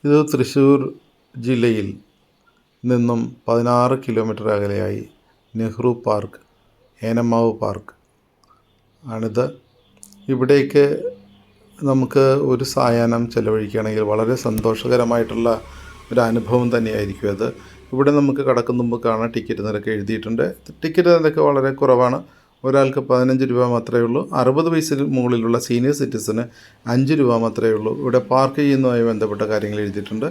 ഇത് തൃശ്ശൂർ ജില്ലയിൽ നിന്നും 16 കിലോമീറ്റർ അകലെയായി നെഹ്റു പാർക്ക്, ഏനമാവ് പാർക്ക് ആണിത്. ഇവിടേക്ക് നമുക്ക് ഒരു സായാഹ്നം ചിലവഴിക്കുകയാണെങ്കിൽ വളരെ സന്തോഷകരമായിട്ടുള്ള ഒരു അനുഭവം തന്നെയായിരിക്കും അത്. ഇവിടെ നമുക്ക് കടക്കുന്ന മുമ്പ് കാണാൻ ടിക്കറ്റ് നിരക്ക് എഴുതിയിട്ടുണ്ട്. ടിക്കറ്റ് നിരക്ക് വളരെ കുറവാണ്. ഒരാൾക്ക് 15 രൂപ മാത്രമേ ഉള്ളൂ. 60 വയസ്സിന് മുകളിലുള്ള സീനിയർ സിറ്റിസന് 5 രൂപ മാത്രമേ ഉള്ളൂ. ഇവിടെ പാർക്ക് ചെയ്യുന്നതുമായി ബന്ധപ്പെട്ട കാര്യങ്ങൾ എഴുതിയിട്ടുണ്ട്.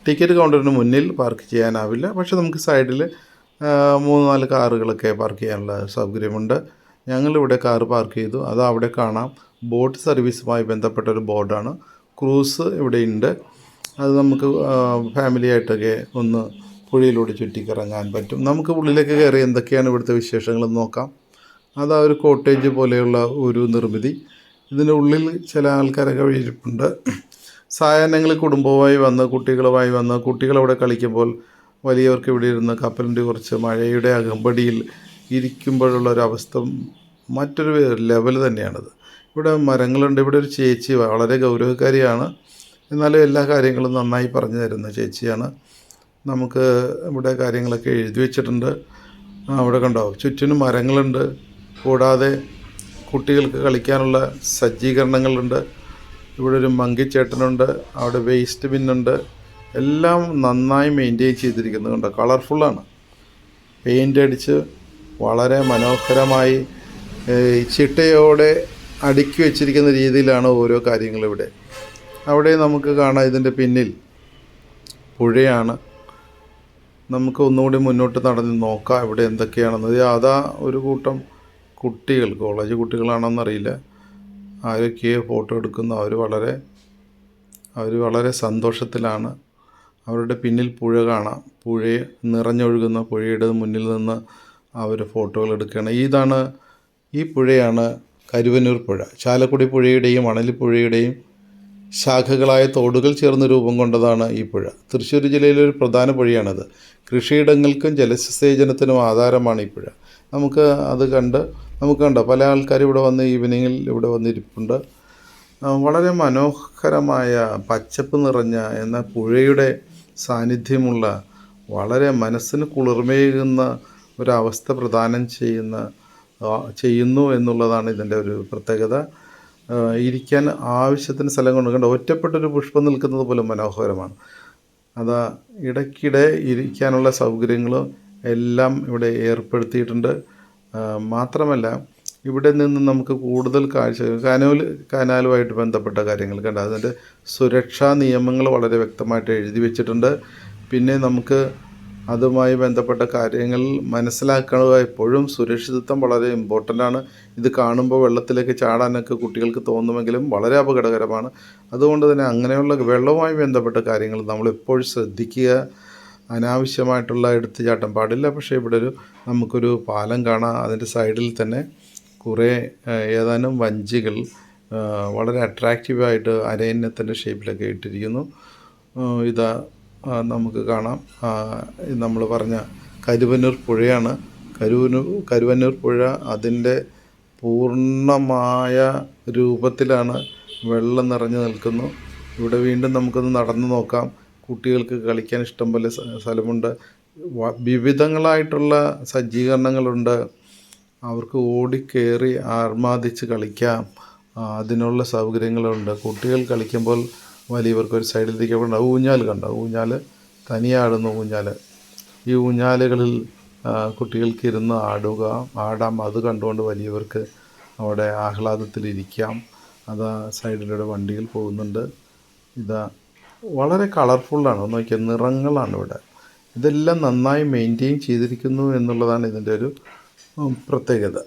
ടിക്കറ്റ് കൗണ്ടറിന് മുന്നിൽ പാർക്ക് ചെയ്യാനാവില്ല, പക്ഷേ നമുക്ക് സൈഡിൽ 3-4 കാറുകളൊക്കെ പാർക്ക് ചെയ്യാനുള്ള സൗകര്യമുണ്ട്. ഞങ്ങളിവിടെ കാറ് പാർക്ക് ചെയ്തു. അത് അവിടെ കാണാം. ബോട്ട് സർവീസുമായി ബന്ധപ്പെട്ടൊരു ബോർഡാണ്. ക്രൂസ് ഇവിടെയുണ്ട്. അത് നമുക്ക് ഫാമിലിയായിട്ടൊക്കെ ഒന്ന് പുഴയിലൂടെ ചുറ്റിക്കറങ്ങാൻ പറ്റും. നമുക്ക് ഉള്ളിലേക്ക് കയറി എന്തൊക്കെയാണ് ഇവിടുത്തെ വിശേഷങ്ങളെന്ന് നോക്കാം. അതാ ഒരു കോട്ടേജ് പോലെയുള്ള ഒരു നിർമ്മിതി. ഇതിൻ്റെ ഉള്ളിൽ ചില ആൾക്കാരൊക്കെ ഇരിപ്പുണ്ട്. സായാഹ്നങ്ങളിൽ കുടുംബവുമായി വന്ന് കുട്ടികളവിടെ കളിക്കുമ്പോൾ വലിയവർക്ക് ഇവിടെ ഇരുന്ന് കപ്പലിൻ്റെ കുറച്ച് മഴയുടെ അകമ്പടിയിൽ ഇരിക്കുമ്പോഴുള്ളൊരവസ്ഥ മറ്റൊരു ലെവൽ തന്നെയാണത്. ഇവിടെ മരങ്ങളുണ്ട്. ഇവിടെ ഒരു ചേച്ചി വളരെ ഗൗരവക്കാരിയാണ്, എന്നാലും എല്ലാ കാര്യങ്ങളും നന്നായി പറഞ്ഞു തരുന്ന ചേച്ചിയാണ്. നമുക്ക് ഇവിടെ കാര്യങ്ങളൊക്കെ എഴുതി വെച്ചിട്ടുണ്ട്. അവിടെ കണ്ടോ, ചുറ്റിനും മരങ്ങളുണ്ട്. കൂടാതെ കുട്ടികൾക്ക് കളിക്കാനുള്ള സജ്ജീകരണങ്ങളുണ്ട്. ഇവിടെ ഒരു മങ്കിച്ചേട്ടനുണ്ട്. അവിടെ വേസ്റ്റ് ബിന്നുണ്ട്. എല്ലാം നന്നായി മെയിൻറ്റെയിൻ ചെയ്തിരിക്കുന്നത് കൊണ്ട് കളർഫുള്ളാണ്. പെയിൻ്റ് അടിച്ച് വളരെ മനോഹരമായി ചിട്ടയോടെ അടുക്കി വെച്ചിരിക്കുന്ന രീതിയിലാണ് ഓരോ കാര്യങ്ങളും ഇവിടെ. അവിടെ നമുക്ക് കാണാം ഇതിൻ്റെ പിന്നിൽ പുഴയാണ്. നമുക്ക് ഒന്നുകൂടി മുന്നോട്ട് നടന്ന് നോക്കാം ഇവിടെ എന്തൊക്കെയാണെന്നത്. അതാ ഒരു കൂട്ടം കുട്ടികൾ, കോളേജ് കുട്ടികളാണെന്നറിയില്ല, ആരൊക്കെയോ ഫോട്ടോ എടുക്കുന്നു. അവർ വളരെ സന്തോഷത്തിലാണ്. അവരുടെ പിന്നിൽ പുഴ കാണാം. നിറഞ്ഞൊഴുകുന്ന പുഴയുടെ മുന്നിൽ നിന്ന് അവർ ഫോട്ടോകൾ എടുക്കുകയാണ്. ഈ പുഴയാണ് കരുവന്നൂർ പുഴ. ചാലക്കുടി പുഴയുടെയും അണലിപ്പുഴയുടെയും ശാഖകളായ തോടുകൾ ചേർന്ന് രൂപം കൊണ്ടതാണ് ഈ പുഴ. തൃശ്ശൂർ ജില്ലയിലെ ഒരു പ്രധാന പുഴയാണിത്. കൃഷിയിടങ്ങൾക്കും ജലസേചനത്തിനും ആധാരമാണ് ഈ പുഴ. നമുക്ക് കണ്ടോ പല ആൾക്കാർ ഇവിടെ വന്ന് ഈവനിങ്ങിൽ ഇവിടെ വന്നിരിപ്പുണ്ട്. വളരെ മനോഹരമായ പച്ചപ്പ് നിറഞ്ഞ എന്നാൽ പുഴയുടെ സാന്നിധ്യമുള്ള വളരെ മനസ്സിന് കുളിർമയേകുന്ന ഒരവസ്ഥ പ്രദാനം ചെയ്യുന്നു എന്നുള്ളതാണ് ഇതിൻ്റെ ഒരു പ്രത്യേകത. ഇരിക്കാൻ ആവശ്യത്തിന് സ്ഥലം കൊണ്ട് കണ്ട ഒറ്റപ്പെട്ടൊരു പുഷ്പം നിൽക്കുന്നത് പോലും മനോഹരമാണ്. ഇടയ്ക്കിടെ ഇരിക്കാനുള്ള സൗകര്യങ്ങളും എല്ലാം ഇവിടെ ഏർപ്പെടുത്തിയിട്ടുണ്ട്. മാത്രമല്ല ഇവിടെ നിന്ന് നമുക്ക് കൂടുതൽ കനാലുമായിട്ട് ബന്ധപ്പെട്ട കാര്യങ്ങൾ കണ്ട അതിൻ്റെ സുരക്ഷാ നിയമങ്ങൾ വളരെ വ്യക്തമായിട്ട് എഴുതി വെച്ചിട്ടുണ്ട്. പിന്നെ നമുക്ക് അതുമായി ബന്ധപ്പെട്ട കാര്യങ്ങൾ മനസ്സിലാക്കുക. എപ്പോഴും സുരക്ഷിതത്വം വളരെ ഇമ്പോർട്ടൻ്റാണ്. ഇത് കാണുമ്പോൾ വെള്ളത്തിലേക്ക് ചാടാനൊക്കെ കുട്ടികൾക്ക് തോന്നുമെങ്കിലും വളരെ അപകടകരമാണ്. അതുകൊണ്ട് തന്നെ അങ്ങനെയുള്ള വെള്ളവുമായി ബന്ധപ്പെട്ട കാര്യങ്ങൾ നമ്മളെപ്പോഴും ശ്രദ്ധിക്കുക. അനാവശ്യമായിട്ടുള്ള എടുത്തുചാട്ടം പാടില്ല. പക്ഷേ ഇവിടെ നമുക്കൊരു പാലം കാണാം. അതിൻ്റെ സൈഡിൽ തന്നെ കുറേ ഏതാനും വഞ്ചികൾ വളരെ അട്രാക്റ്റീവായിട്ട് അരയന്നത്തിൻ്റെ ഷേപ്പിലൊക്കെ ഇട്ടിരിക്കുന്നു. നമുക്ക് കാണാം. നമ്മൾ പറഞ്ഞ കരുവന്നൂർ പുഴയാണ്. കരുവന്നൂർ പുഴ അതിൻ്റെ പൂർണ്ണമായ രൂപത്തിലാണ്. വെള്ളം നിറഞ്ഞു നിൽക്കുന്നു. ഇവിടെ വീണ്ടും നമുക്കൊന്ന് നടന്നു നോക്കാം. കുട്ടികൾക്ക് കളിക്കാൻ ഇഷ്ടം പോലെ സ്ഥലമുണ്ട്. വിവിധങ്ങളായിട്ടുള്ള സജ്ജീകരണങ്ങളുണ്ട്. അവർക്ക് ഓടിക്കയറി ആർമാദിച്ച് കളിക്കാം. അതിനുള്ള സൗകര്യങ്ങളുണ്ട്. കുട്ടികൾ കളിക്കുമ്പോൾ വലിയവർക്ക് ഒരു സൈഡിലേക്ക് ഊഞ്ഞാൽ തനിയാടുന്ന ഊഞ്ഞാൽ. ഈ ഊഞ്ഞാലുകളിൽ കുട്ടികൾക്ക് ഇരുന്ന് ആടാം. അത് കണ്ടുകൊണ്ട് വലിയവർക്ക് അവിടെ ആഹ്ലാദത്തിലിരിക്കാം. സൈഡിലൂടെ വണ്ടികൾ പോകുന്നുണ്ട്. വളരെ കളർഫുള്ളാണ്. നോക്കിയാൽ നിറങ്ങളാണ് ഇവിടെ. ഇതെല്ലാം നന്നായി മെയിൻറ്റെയിൻ ചെയ്തിരിക്കുന്നു എന്നുള്ളതാണ് ഇതിൻ്റെ ഒരു പ്രത്യേകത.